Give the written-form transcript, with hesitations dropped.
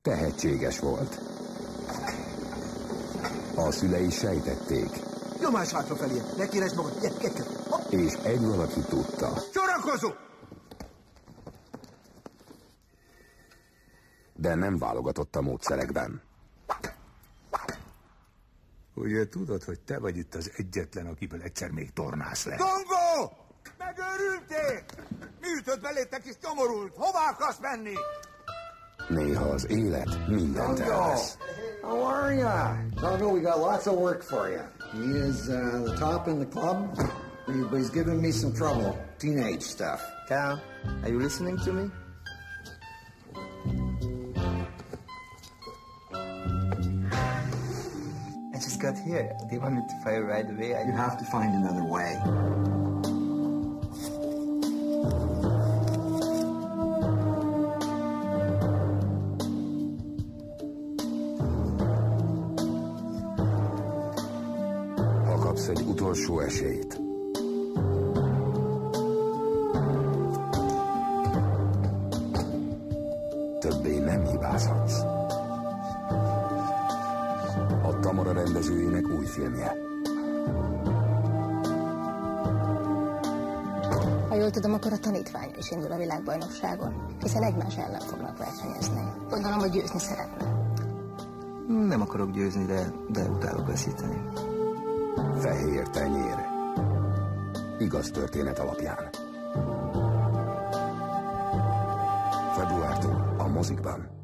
tehetséges volt. A szülei sejtették. Nyomás hátrafelé, ne kéresd magad, gyere. És egy valaki tudta. Sorakozó! De nem válogatott a módszerekben. Ugye tudod, hogy te vagy itt az egyetlen, akiből egyszer még tornász lesz. Dongó! Megőrültél! Mi ütött belétek is nyomorult? Hová akarsz menni? Néha az élet mindent elvesz. How are ya? Dongo, we got lots of work for you. He is the top in the club, but he's giving me some trouble. Teenage stuff. Cal, are you listening to me? I just got here. They want me to fire right away. You have to find another way. Ha kapsz egy utolsó esélyt, többé nem hibázhatsz. A Tamara rendezőjének új filmje. Ha jól tudom, akkor a tanítvány is indul a világbajnokságon, hiszen egymás ellen fognak versenyezni. Gondolom, hogy győzni szeretne. Nem akarok győzni, de utálok veszíteni. Fehér tenyér. Igaz történet alapján. Februártól a mozikban.